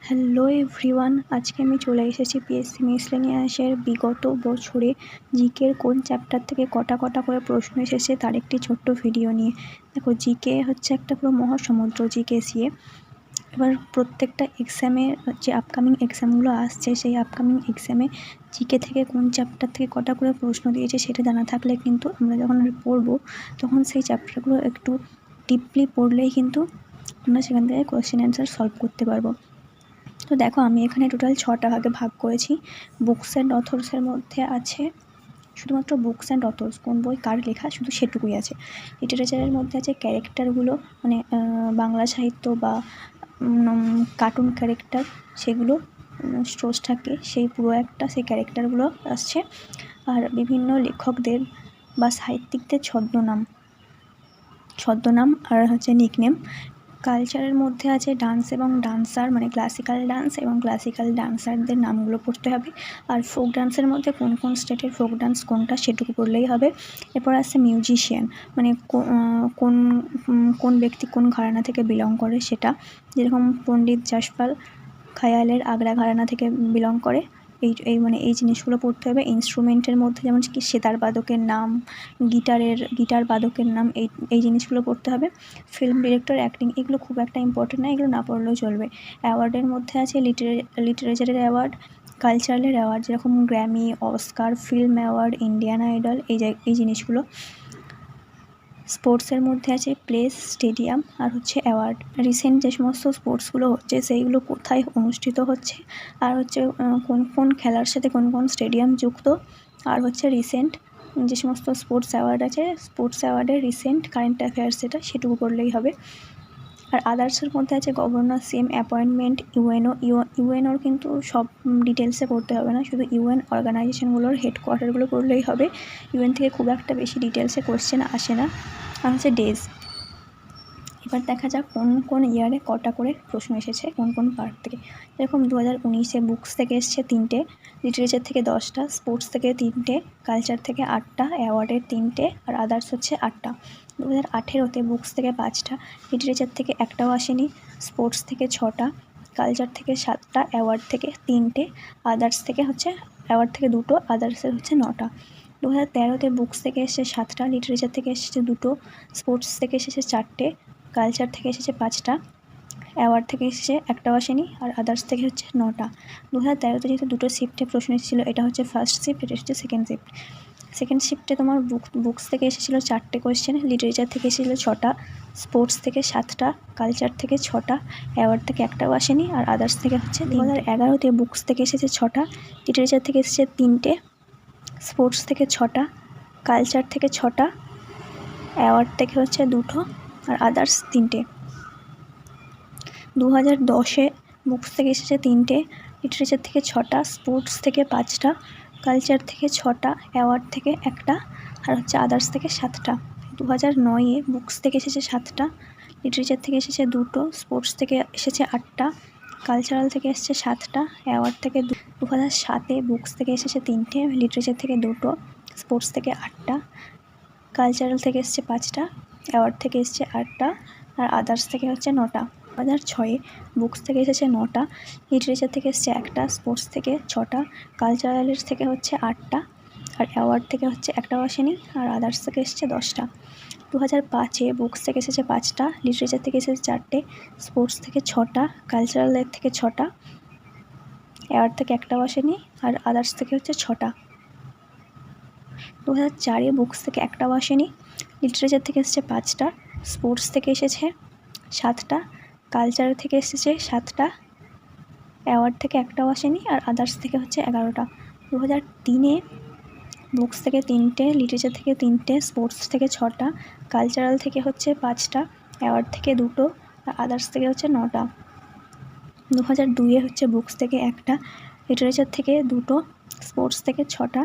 Hello everyone, আজকে আমি চলে এসেছি পিএসসি মিসলেনিয়াসের বিগত বছরে জিকের কোন চ্যাপ্টার থেকে কটা করে প্রশ্ন এসেছে তার একটি ছোট্ট ভিডিও নিয়ে। দেখো, জিকে হচ্ছে একটা পুরো মহাসমুদ্র জিকে সিএ। এবার প্রত্যেকটা এক্সামে যে আপকামিং এক্সামগুলো আসছে সেই আপকামিং এক্সামে জিকে থেকে কোন চ্যাপ্টার থেকে কটা করে প্রশ্ন দিয়েছে সেটা জানা থাকলে কিন্তু আমরা যখন পড়বো তখন সেই চ্যাপ্টারগুলো একটু ডিপলি পড়লেই কিন্তু আমরা সেখান থেকে কোয়েশ্চেন অ্যান্সার সলভ করতে পারবো। তো দেখো, আমি এখানে টোটাল 6টা ভাগে ভাগ করেছি। বুকস অ্যান্ড অথর্সের মধ্যে আছে শুধুমাত্র বুকস অ্যান্ড অথর্স, কোন বই কার লেখা শুধু সেটুকুই আছে। লিটারেচারের মধ্যে আছে ক্যারেক্টারগুলো, মানে বাংলা সাহিত্য বা কার্টুন ক্যারেক্টার, সেগুলো স্টোজ থাকে সেই পুরো একটা সেই ক্যারেক্টারগুলো আসছে। আর বিভিন্ন লেখকদের বা সাহিত্যিকদের ছদ্মনাম আর হচ্ছে নিকনেম। কালচারের মধ্যে আছে ডান্স এবং ডান্সার, মানে ক্লাসিক্যাল ডান্স এবং ক্লাসিক্যাল ডান্সারদের নামগুলো পড়তে হবে। আর ফোক ডান্সের মধ্যে কোন কোন স্টেটের ফোক ডান্স কোনটা সেটুকু পড়লেই হবে। এরপর আছে মিউজিশিয়ান, মানে কোন ব্যক্তি কোন ঘরানা থেকে বিলং করে সেটা, যেরকম পণ্ডিত যশপাল খায়ালের আগ্রা ঘরানা থেকে বিলং করে। এই জিনিসগুলো পড়তে হবে। ইনস্ট্রুমেন্টের মধ্যে যেমন কি সেতার বাদকের নাম, গিটার বাদকের নাম, এই জিনিসগুলো পড়তে হবে। ফিল্ম ডিরেক্টর, অ্যাক্টিং, এগুলো খুব একটা ইম্পর্টেন্ট না, এগুলো না পড়লেও চলবে। অ্যাওয়ার্ডের মধ্যে আছে লিটারেচারের অ্যাওয়ার্ড, কালচারালের অ্যাওয়ার্ড যেরকম Grammy, Oscar, film award, Indian idol, এই জিনিসগুলো। স্পোর্টসের মধ্যে আছে প্লেস, স্টেডিয়াম আর হচ্ছে অ্যাওয়ার্ড। রিসেন্ট যে সমস্ত স্পোর্টসগুলো হচ্ছে সেইগুলো কোথায় অনুষ্ঠিত হচ্ছে, আর হচ্ছে কোন কোন খেলার সাথে কোন কোন স্টেডিয়াম যুক্ত, আর হচ্ছে রিসেন্ট যে সমস্ত স্পোর্টস অ্যাওয়ার্ড আছে স্পোর্টস অ্যাওয়ার্ডের রিসেন্ট কারেন্ট অ্যাফেয়ার্স সেটুকু করলেই হবে। আর আদার্সের মধ্যে আছে গভর্নর, সিএম, অ্যাপয়েন্টমেন্ট, ইউএনওর কিন্তু সব ডিটেলসে পড়তে হবে না, শুধু ইউএন অর্গানাইজেশনগুলোর হেডকোয়ার্টারগুলো পড়লেই হবে। ইউএন থেকে খুব একটা বেশি ডিটেলসে কোশ্চেন আসে না। আর হচ্ছে ডেজ। এবার দেখা যাক কোন কোন ইয়ারে কটা করে প্রশ্ন এসেছে কোন কোন পার্ট থেকে। যেরকম 2019-এ বুকস থেকে এসছে 3টে, লিটারেচার থেকে 10টা, স্পোর্টস থেকে 3টে, কালচার থেকে 8টা, অ্যাওয়ার্ডের 3টে আর আদার্স হচ্ছে 8টা। 2018-তে বুকস থেকে 5টা, লিটারেচার থেকে একটাও আসেনি, স্পোর্টস থেকে 6টা, কালচার থেকে 7টা, অ্যাওয়ার্ড থেকে 3টে, আদার্স থেকে হচ্ছে অ্যাওয়ার্ড থেকে 2টো, আদার্সের হচ্ছে 9টা। 2013-তে বুকস থেকে এসেছে 7টা, লিটারেচার থেকে এসেছে 2টো, স্পোর্টস থেকে এসেছে 4টে, কালচার থেকে এসেছে 5টা, অ্যাওয়ার্ড থেকে এসেছে একটাও আসেনি, আর আদার্স থেকে হচ্ছে 9টা। 2013-তে যেহেতু 2টো শিফটে প্রশ্ন এসেছিলো, এটা হচ্ছে ফার্স্ট শিফট, এটা হচ্ছে সেকেন্ড শিফট। সেকেন্ড শিফটে তোমার বুকস থেকে এসেছিলো 4টে কোয়েশ্চেন, লিটারেচার থেকে এসেছিলো 6টা, স্পোর্টস থেকে 7টা, কালচার থেকে 6টা, অ্যাওয়ার্ড থেকে একটাও আসেনি, আর আদার্স থেকে হচ্ছে 2011-তে বুকস থেকে এসেছে 6টা, লিটারেচার থেকে এসেছে 3টে, স্পোর্টস থেকে 6টা, কালচার থেকে 6টা, অ্যাওয়ার্ড থেকে হচ্ছে 2টো, আর আদার্স 3টে। 2010-এ বুকস থেকে এসেছে 3টে, লিটারেচার থেকে 6টা, স্পোর্টস থেকে 5টা, কালচার থেকে 6টা, অ্যাওয়ার্ড থেকে 1টা, আর হচ্ছে আদার্স থেকে 7টা। 2009-এ বুকস থেকে এসেছে 7টা, লিটারেচার থেকে এসেছে 2টো, স্পোর্টস থেকে এসেছে 8টা, কালচারাল থেকে এসেছে 7টা, অ্যাওয়ার্ড থেকে 2007-এ বুকস থেকে এসেছে 3টে, লিটারেচার থেকে 2টো, স্পোর্টস থেকে 8টা, কালচারাল থেকে এসেছে 5টা, অ্যাওয়ার্ড থেকে এসেছে 8টা, আর আদার্স থেকে হচ্ছে 9টা। 2006-এ বুকস থেকে এসেছে 9টা, লিটারেচার থেকে এসেছে 1টা, স্পোর্টস থেকে 6টা, কালচারালের থেকে হচ্ছে 8টা, আর অ্যাওয়ার্ড থেকে হচ্ছে একটাও আসেনি, আর আদার্স থেকে এসেছে 10টা। 2005-এ বুকস থেকে এসেছে 5টা, লিটারেচার থেকে এসেছে 4টে, স্পোর্টস থেকে 6টা, কালচারালের থেকে 6টা, অ্যাওয়ার্ড থেকে একটাও আসেনি, আর আদার্স থেকে হচ্ছে 6টা। 2004-এ বুকস থেকে একটাও আসেনি, লিটারেচার থেকে এসেছে 5টা, স্পোর্টস থেকে এসেছে 7টা, কালচার থেকে এসেছে 7টা, অ্যাওয়ার্ড থেকে একটাও আসেনি, আর আদার্স থেকে হচ্ছে 11টা। 2003-এ বুকস থেকে 3টে, লিটারেচার থেকে 3টে, স্পোর্টস থেকে 6টা, কালচারাল থেকে হচ্ছে 5টা, অ্যাওয়ার্ড থেকে 2টো, আর আদার্স থেকে হচ্ছে 9টা। 2002-এ হচ্ছে বুকস থেকে 1টা, লিটারেচার থেকে 2টো, স্পোর্টস থেকে 6টা,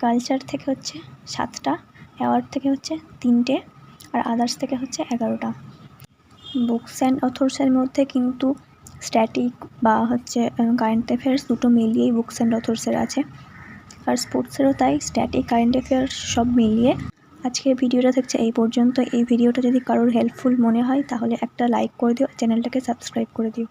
কালচার থেকে হচ্ছে 7টা, অ্যাওয়ার্ড থেকে হচ্ছে 3টে, আর আদার্স থেকে হচ্ছে 11টা। বুকস অ্যান্ড অথর্সের মধ্যে কিন্তু স্ট্যাটিক বা হচ্ছে কারেন্ট অ্যাফেয়ার্স দুটো মিলিয়েই বুকস অ্যান্ড অথর্সের আছে, আর স্পোর্টসেরও তাই, স্ট্যাটিক, কারেন্ট অ্যাফেয়ার্স সব মিলিয়ে। আজকের ভিডিওটা থাকছে এই পর্যন্ত। এই ভিডিওটা যদি কারোর হেল্পফুল মনে হয় তাহলে একটা লাইক করে দিও, চ্যানেলটাকে সাবস্ক্রাইব করে দিও।